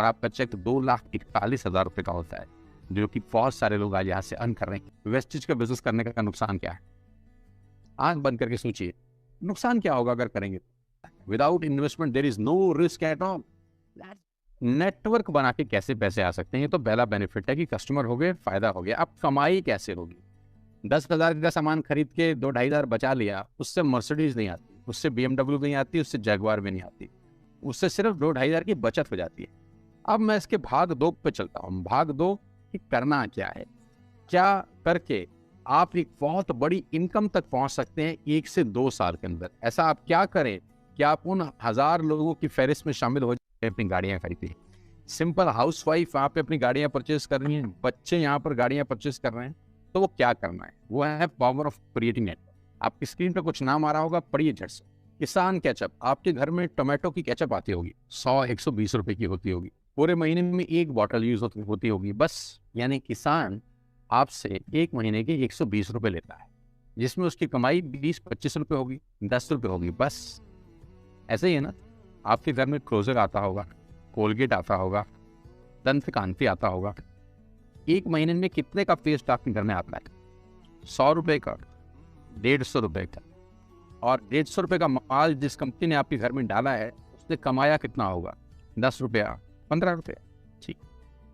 और आपका चेक 2,41,000 रुपये का होता है, जो कि बहुत सारे लोग आज यहाँ से अर्न कर रहे हैं। वेस्टेज का बिजनेस करने का नुकसान क्या है? आंख बंद करके सोचिए, नुकसान क्या होगा अगर करेंगे? Without investment there is no risk at all. Network बना के कैसे पैसे आ सकते हैं? ये तो पहला बेनिफिट है कि कस्टमर हो गए, फायदा हो गया। अब कमाई कैसे होगी? 10,000 का सामान खरीद के 2-2,500 बचा लिया, उससे मर्सिडीज नहीं आती, उससे BMW नहीं आती, उससे जगुआर भी नहीं आती, उससे सिर्फ 2-2,500 की बचत हो जाती है। अब मैं इसके भाग 2 पे चलता हूँ। भाग 2 कि करना क्या है, क्या करके आप एक बहुत बड़ी इनकम तक पहुंच सकते हैं 1 से 2 साल के अंदर। ऐसा आप क्या करें कि आप उन 1000 लोगों की फहरिस्त में शामिल हो जाए अपनी गाड़ियां खरीदें। सिंपल हाउसवाइफ वहां पे अपनी गाड़ियां परचेज कर रही हैं, बच्चे यहाँ पर गाड़ियां परचेज कर रहे हैं, तो वो क्या करना है? वो है पावर ऑफ क्रिएटिंग नेटवर्क। आपकी स्क्रीन पे कुछ नाम आ रहा होगा, पढ़िए झट से। किसान केचप, आपके घर में टोमेटो की केचप आती होगी, 100-120 रुपए की होती होगी, पूरे महीने में 1 बॉटल यूज होती होगी बस। यानी किसान आपसे 1 महीने के 120 रुपए लेता है, जिसमें उसकी कमाई 20-25 रुपए होगी, 10 रुपए होगी बस। ऐसे ही है ना? आपके घर में क्लोजर आता होगा, कोलगेट आता होगा, दंत कांति आता होगा। 1 महीने में कितने का पेस्ट आपके घर में आता है? 100 रुपए का, 150 रुपए का। और 150 रुपए का माल जिस कंपनी ने आपके घर में डाला है, उसने कमाया कितना होगा? 10 रुपया, 15 रुपया। ठीक।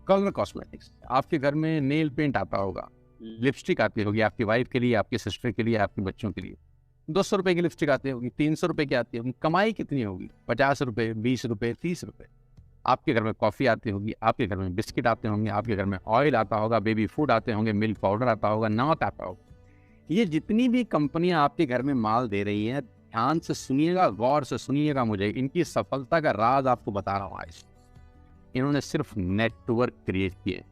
कलर कॉस्मेटिक्स, आपके घर में नेल पेंट आता होगा, लिपस्टिक आती होगी आपकी वाइफ के लिए, आपके सिस्टर के लिए, आपके बच्चों के लिए। 200 रुपए की लिपस्टिक आती होगी, 300 रुपए की आती होगी। कमाई कितनी होगी? 50 रुपए, 20 रुपए, 30 रुपए। आपके घर में कॉफ़ी आती होगी, आपके घर में बिस्किट आते होंगे, आपके घर में ऑयल आता होगा, बेबी फूड आते होंगे, मिल्क पाउडर आता होगा, नमक आता होगा। ये जितनी भी कंपनियां आपके घर में माल दे रही हैं, ध्यान से सुनिएगा, गौर से सुनिएगा, मुझे इनकी सफलता का राज आपको बता रहा हूँ आज। इन्होंने सिर्फ नेटवर्क क्रिएट किए,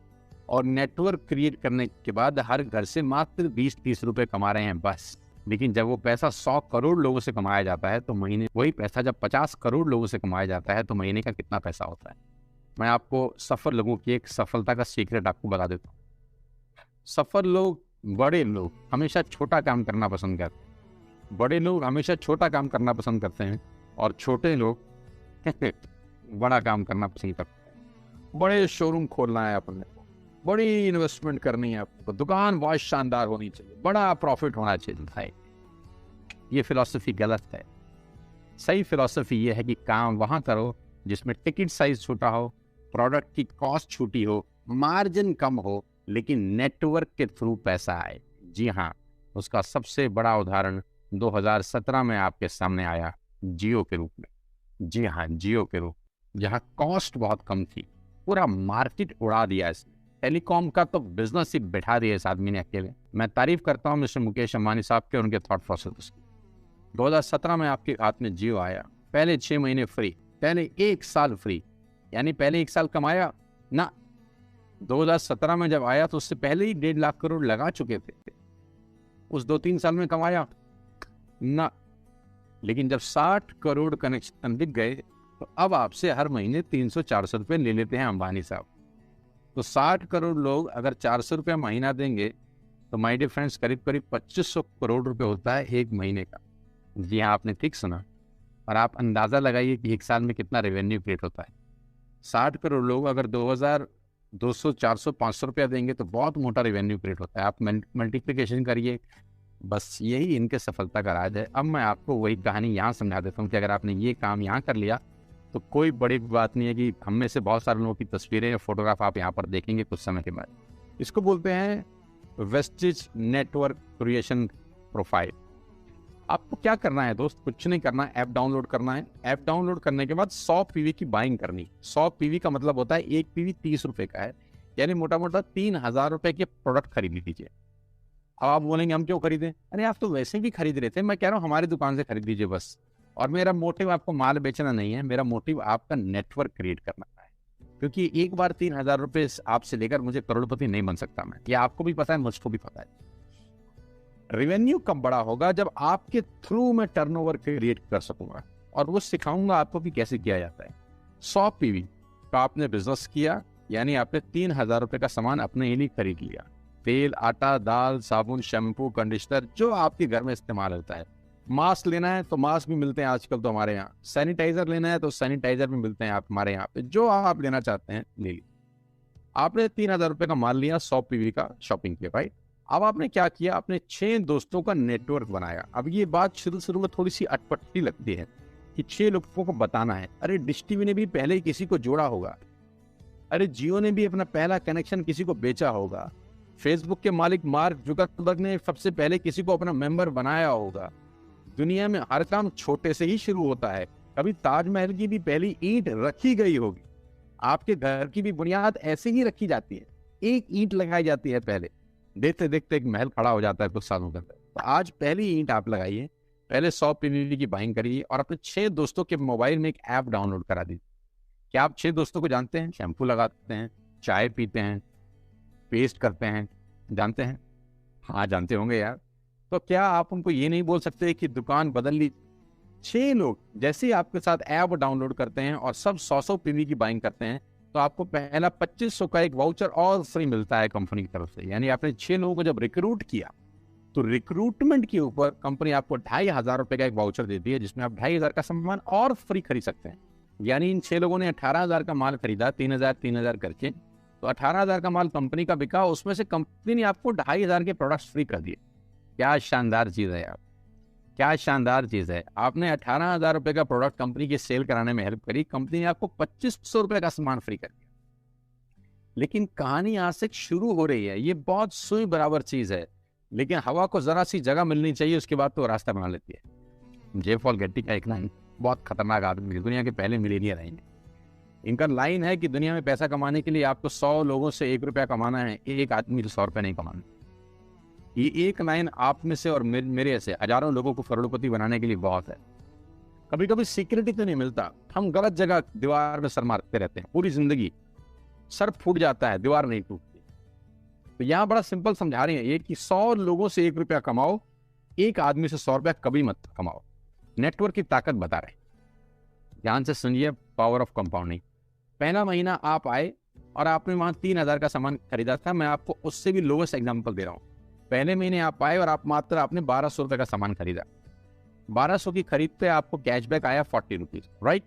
और नेटवर्क क्रिएट करने के बाद हर घर से मात्र 20-30 रुपए कमा रहे हैं बस। लेकिन जब वो पैसा 100 करोड़ लोगों से कमाया जाता है तो महीने, वही पैसा जब 50 करोड़ लोगों से कमाया जाता है तो महीने का कितना पैसा होता है? मैं आपको सफल लोगों की एक सफलता का सीक्रेट आपको बता देता हूँ। सफल लोग, बड़े लोग हमेशा छोटा काम करना पसंद करते हैं। बड़े लोग हमेशा छोटा काम करना पसंद करते हैं, और छोटे लोग बड़ा काम करना पसंद करते हैं। बड़े शोरूम खोलना है अपने, बड़ी इन्वेस्टमेंट करनी है आपको, दुकान बहुत शानदार होनी चाहिए, बड़ा प्रॉफिट होना चाहिए भाई। ये फिलॉसफी गलत है। सही फिलॉसफी ये है कि काम वहां करो जिसमें टिकट साइज छोटा हो, प्रोडक्ट की कॉस्ट छोटी हो, मार्जिन कम हो, लेकिन नेटवर्क के थ्रू पैसा आए। जी हाँ, उसका सबसे बड़ा उदाहरण 2017 में आपके सामने आया, जियो के रूप में। जी हाँ, जियो के रूप, जहाँ कॉस्ट बहुत कम थी, पूरा मार्केट उड़ा दिया इसने। टेलीकॉम का तो बिजनेस ही बैठा दिया इस आदमी ने अकेले। मैं तारीफ करता हूँ मिस्टर मुकेश अंबानी साहब के, उनके थॉट प्रोसेस की। 2017 में आपके हाथ में जियो आया, पहले 6 महीने फ्री, पहले 1 साल फ्री, यानी पहले 1 साल कमाया ना। 2017 में जब आया तो उससे पहले ही 1.5 लाख करोड़ लगा चुके थे, उस 2-3 साल में कमाया ना। लेकिन जब 60 करोड़ कनेक्शन दिख गए तो अब आपसे हर महीने 300-400 रुपये ले लेते हैं अंबानी साहब। तो 60 करोड़ लोग अगर 400 रुपया महीना देंगे तो माय डियर फ्रेंड्स करीब करीब 2500 करोड़ रुपए होता है 1 महीने का। जी हाँ, आपने ठीक सुना। और आप अंदाज़ा लगाइए कि 1 साल में कितना रेवेन्यू क्रिएट होता है। 60 करोड़ लोग अगर 2200, 400, 500 रुपया देंगे तो बहुत मोटा रेवेन्यू क्रिएट होता है। आप मल्टीप्लिकेशन करिए, बस यही इनके सफलता का राज है। अब मैं आपको वही कहानी यहाँ समझा देता हूँ कि अगर आपने ये काम यहाँ कर लिया तो कोई बड़ी बात नहीं है कि हम में से बहुत सारे लोगों की तस्वीरें या फोटोग्राफ आप यहाँ पर देखेंगे कुछ समय के बाद। इसको बोलते हैं वेस्टेज नेटवर्क क्रिएशन प्रोफाइल। आपको क्या करना है दोस्त? कुछ नहीं करना, ऐप डाउनलोड करना है। ऐप डाउनलोड करने के बाद 100 पीवी की बाइंग करनी। 100 पीवी का मतलब होता है 1 पीवी 30 रुपए का है, यानी मोटा मोटा 3000 रुपए के प्रोडक्ट खरीद लीजिए। अब आप बोलेंगे हम क्यों खरीदें? अरे आप तो वैसे भी खरीद रहे थे, मैं कह रहा हूँ हमारी दुकान से खरीद लीजिए बस। और मेरा मोटिव आपको माल बेचना नहीं है, मेरा मोटिव आपका नेटवर्क क्रिएट करना है। क्योंकि एक बार 3000 रुपए आपसे लेकर मुझे करोड़पति नहीं बन सकता मैं, ये आपको भी पता है, मुझको भी पता है। रेवेन्यू कब बड़ा होगा? जब आपके थ्रू मैं टर्नओवर क्रिएट कर सकूंगा, और वो सिखाऊंगा आपको कि कैसे किया जाता है। 100 पीवी का आपने बिजनेस किया, यानी आपने 3000 रुपए का सामान अपने ही लिए खरीद लिया। तेल, आटा, दाल, साबुन, शैम्पू, कंडीशनर, जो आपके घर में इस्तेमाल होता है, मास्क लेना है तो मास्क भी मिलते हैं आजकल तो हमारे यहाँ, सैनिटाइजर लेना है तो सैनिटाइजर भी मिलते हैं आप हमारे यहाँ पे, जो आप लेना चाहते हैं ले लीजिए। आपने 3,000 रुपए का माल लिया, 100 पीवी का शॉपिंग किया, राइट। अब आपने क्या किया, आपने 6 दोस्तों का नेटवर्क बनाया। अब ये बात शुरू शुरू में थोड़ी सी अटपटी लगती है कि 6 लोगों को बताना है। अरे डिश टीवी ने भी पहले ही किसी को जोड़ा होगा, अरे जियो ने भी अपना पहला कनेक्शन किसी को बेचा होगा, फेसबुक के मालिक मार्क जुकरबर्ग ने सबसे पहले किसी को अपना मेंबर बनाया होगा। दुनिया में हर काम छोटे से ही शुरू होता है। कभी ताजमहल की भी पहली ईंट रखी गई होगी, आपके घर की भी बुनियाद ऐसे ही रखी जाती है, एक ईंट लगाई जाती है पहले, देखते देखते एक महल खड़ा हो जाता है कुछ सालों के अंदर। तो आज पहली ईंट आप लगाइए, पहले 100 पीवी की बाइंग करिए और अपने 6 दोस्तों के मोबाइल में एक ऐप डाउनलोड करा दीजिए। क्या आप 6 दोस्तों को जानते हैं? शैम्पू लगाते हैं, चाय पीते हैं, पेस्ट करते हैं, जानते हैं? हाँ जानते होंगे यार। तो क्या आप उनको ये नहीं बोल सकते कि दुकान बदल ली? 6 लोग जैसे ही आपके साथ ऐप डाउनलोड करते हैं और सब 100 पीवी की बाइंग करते हैं तो आपको पहला 2500 का एक वाउचर और फ्री मिलता है कंपनी की तरफ से। यानी आपने 6 लोगों को जब रिक्रूट किया तो रिक्रूटमेंट के ऊपर कंपनी आपको 2,500 रुपए का एक वाउचर देती है, जिसमें आप 2,500 का सामान और फ्री खरीद सकते हैं। यानी इन 6 लोगों ने 18,000 का माल खरीदा, 3,000 करके, तो 18,000 का माल कंपनी का बिका, उसमें से कंपनी ने आपको 2,500 के प्रोडक्ट्स फ्री कर दिए। क्या शानदार चीज है यार, क्या शानदार चीज है। आपने 18,000 रुपए का प्रोडक्ट कंपनी के सेल कराने में हेल्प करी, कंपनी ने आपको 2,500 रुपए का सामान फ्री कर दिया। लेकिन कहानी आज से शुरू हो रही है। ये बहुत सुई बराबर चीज है, लेकिन हवा को जरा सी जगह मिलनी चाहिए, उसके बाद तो रास्ता बना लेती है। जे पॉल गेट्टी का एक लाइन, बहुत खतरनाक आदमी, दुनिया के पहले मिलेनियर हैं। इनका लाइन है कि दुनिया में पैसा कमाने के लिए आपको 100 लोगों से 1 रुपया कमाना है, एक आदमी से 100 रुपया नहीं कमाना। ये एक लाइन आप में से और मेरे से हजारों लोगों को करोड़पति बनाने के लिए बहुत है। कभी कभी सिक्योरिटी तो नहीं मिलता, हम गलत जगह दीवार में सर मारते रहते हैं, पूरी जिंदगी सर फूट जाता है, दीवार नहीं टूटती। तो यहाँ बड़ा सिंपल समझा रहे हैं ये कि 100 लोगों से 1 रुपया कमाओ, एक आदमी से 100 रुपया कभी मत कमाओ। नेटवर्क की ताकत बता रहे, ध्यान से सुनिए, पावर ऑफ कंपाउंडिंग। पहला महीना आप आए और आपने वहां 3,000 का सामान खरीदा था, मैं आपको उससे भी लोवेस्ट एग्जांपल दे रहा हूं। पहले महीने आप आए और आप मात्र आपने 1,200 रुपए का सामान खरीदा, 1,200 की खरीद पे आपको कैशबैक आया 40 रुपीज, राइट।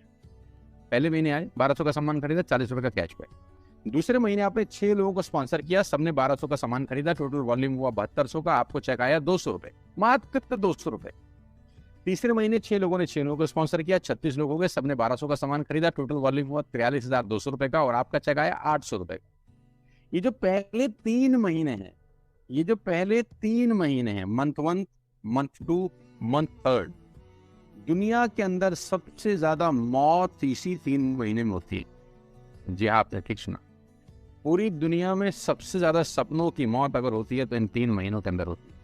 पहले महीने आए, 1,200 का सामान खरीदा, 40 रुपए का कैशबैक। दूसरे महीने आपने 6 लोगों को स्पॉन्सर किया, सबने 1,200 का सामान खरीदा, टोटल वॉल्यूम हुआ 7,200 का, आपको चेक आया 200 रुपए, मात्र 200 रुपए। तीसरे महीने 6 लोगों ने 6 लोगों को स्पॉन्सर किया, 36 लोग हो गए, सबने 1,200 का सामान खरीदा, टोटल वॉल्यूम हुआ 43,200 रुपए का, और आपका चेक आया 800 रुपए का। ये जो पहले 3 महीने हैं, ये जो पहले 3 महीने हैं, मंथ 1, मंथ 2, मंथ 3, दुनिया के अंदर सबसे ज्यादा मौत इसी 3 महीने में होती है। जी हाँ, आपने ठीक सुना, पूरी दुनिया में सबसे ज्यादा सपनों की मौत अगर होती है तो इन 3 महीनों के अंदर होती है।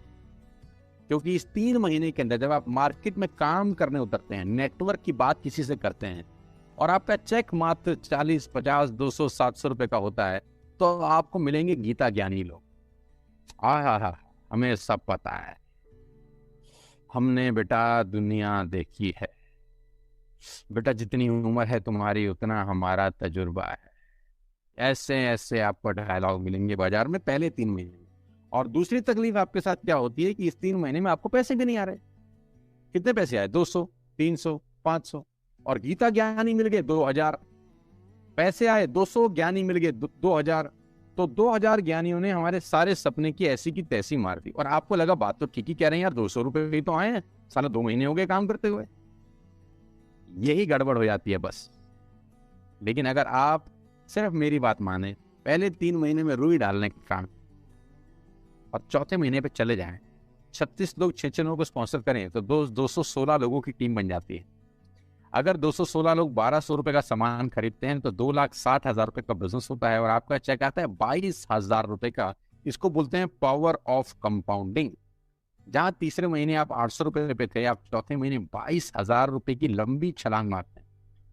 क्योंकि इस 3 महीने के अंदर जब आप मार्केट में काम करने उतरते हैं, नेटवर्क की बात किसी से करते हैं, और आपका चेक मात्र 40, 50, 200, 700 रुपए का होता है, तो आपको मिलेंगे गीता ज्ञानी लोग। हाँ, हमें सब पता है, हमने बेटा दुनिया देखी है, बेटा जितनी उम्र है तुम्हारी उतना हमारा तजुर्बा है। ऐसे ऐसे आपको डायलॉग मिलेंगे बाजार में पहले 3 महीने में। और दूसरी तकलीफ आपके साथ क्या होती है कि इस 3 महीने में आपको पैसे भी नहीं आ रहे। कितने पैसे आए? 200, 300, 500, और गीता ज्ञानी मिल गए 2,000। पैसे आए 200, ज्ञानी मिल गए 2,000। तो 2,000 ज्ञानियों ने हमारे सारे सपने की ऐसी की तैसी मार दी। और आपको लगा बात तो ठीक ही कह रहे हैं यार, 200 रुपए ही तो आए हैं, साला 2 महीने हो गए काम करते हुए। यही गड़बड़ हो जाती है बस। लेकिन अगर आप सिर्फ मेरी बात माने, पहले 3 महीने में रुई डालने का काम, और चौथे महीने पे चले जाएं, 36 लोग 6 लोगों को स्पॉन्सर करें, तो 216 लोगों की टीम बन जाती है। अगर 216 लोग 1,200 रुपए का सामान खरीदते हैं तो 2,60,000 रुपए का बिजनेस होता है, और आपका चेक आता है 22,000 रुपए का। इसको बोलते हैं पावर ऑफ कंपाउंडिंग। जहां तीसरे महीने आप 800 रुपए पे थे, आप चौथे महीने 22,000 रुपए की लंबी छलांग मारते हैं।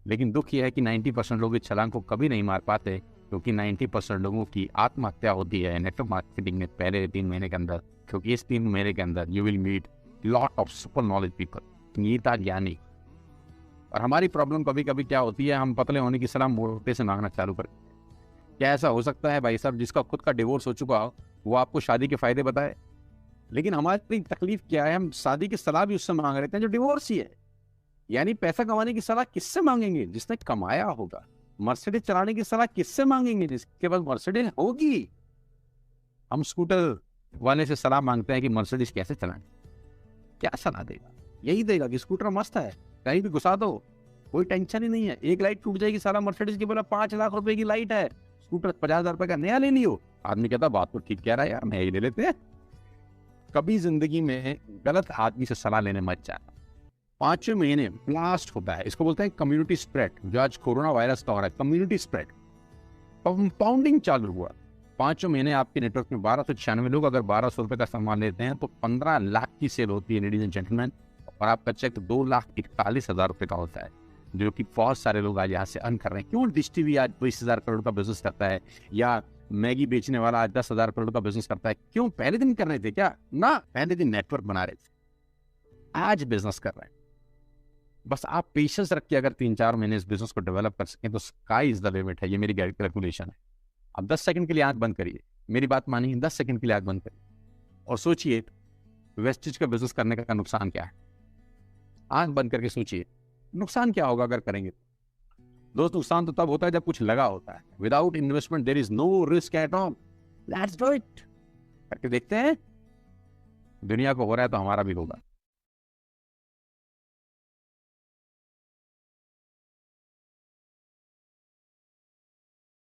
लेकिन दुख यह है कि 90% लोग इस छलांग को कभी नहीं मार पाते, क्योंकि 90% लोगों की आत्महत्या होती है नेटवर्क मार्केटिंग में पहले 3 महीने के अंदर। क्योंकि इस 3 महीने के अंदर you will meet lot of super knowledge people, Gita ज्ञानी। और हमारी प्रॉब्लम कभी कभी क्या होती है, हम पतले होने की सलाह मोटे से मांगना चालू करते हैं। क्या ऐसा हो सकता है भाई साहब, जिसका खुद का डिवोर्स हो चुका हो वो आपको शादी के फायदे बताए? लेकिन हमारी तकलीफ क्या है, हम शादी की सलाह भी उससे मांग रहे थे जो डिवोर्स ही है। यानी पैसा कमाने की सलाह किससे मांगेंगे? जिसने कमाया होगा। मर्सिडीज चलाने की सलाह किससे मांगेंगे? जिसके पास मर्सिडीज होगी। हम स्कूटर वाले से सलाह मांगते हैं कि मर्सिडीज कैसे चलाएं। क्या सलाह देगा? यही देगा कि स्कूटर मस्त है, कहीं भी घुसा दो, कोई टेंशन ही नहीं है। एक लाइट टूट जाएगी, सारा मर्सिडीज की बोला 5 लाख रुपए की लाइट है, स्कूटर 50,000 रुपए का नया ले लियो। आदमी कहता बात तो ठीक कह रहा है यार, मैं ही ले लेते हैं। कभी जिंदगी में गलत आदमी से सलाह लेने मत जाना। 5वें महीने ब्लास्ट होता है, इसको बोलते हैं कम्युनिटी स्प्रेड। जो आज कोरोना वायरस का हो रहा है, कम्युनिटी स्प्रेड, कंपाउंडिंग चालू हुआ। 5वें महीने आपके नेटवर्क में 1296 लोग अगर 1200 रुपए का सामान लेते हैं तो 15 लाख की सेल होती है लेडीज एंड जेंटलमैन। और आपका चेक 2,41,000 रुपए का होता है, जो कि बहुत सारे लोग आज यहाँ से अर्न कर रहे हैं। क्यों डिश टीवी आज 20,000 करोड़ का बिजनेस करता है, या मैगी बेचने वाला आज 10,000 करोड़ का बिजनेस करता है? क्यों? पहले दिन कर रहे थे क्या? ना, पहले दिन नेटवर्क बना रहे थे, आज बिजनेस कर रहे हैं। बस आप पेशेंस रख के अगर 3-4 महीने इस बिजनेस को डेवलप कर सकें तो स्काई इज द लिमिट है। ये मेरी कैलकुलेशन है। अब 10 सेकंड के लिए आंख बंद करिए, मेरी बात मानिए, 10 सेकंड के लिए आंख बंद करिए और सोचिए वेस्टेज का बिजनेस करने का नुकसान क्या है। आंख बंद करके सोचिए नुकसान क्या होगा अगर करेंगे तो। दोस्त, नुकसान तो तब होता है जब कुछ लगा होता है। Without investment there is no risk at all. Let's do it. करके देखते हैं, दुनिया को हो रहा है तो हमारा भी होगा।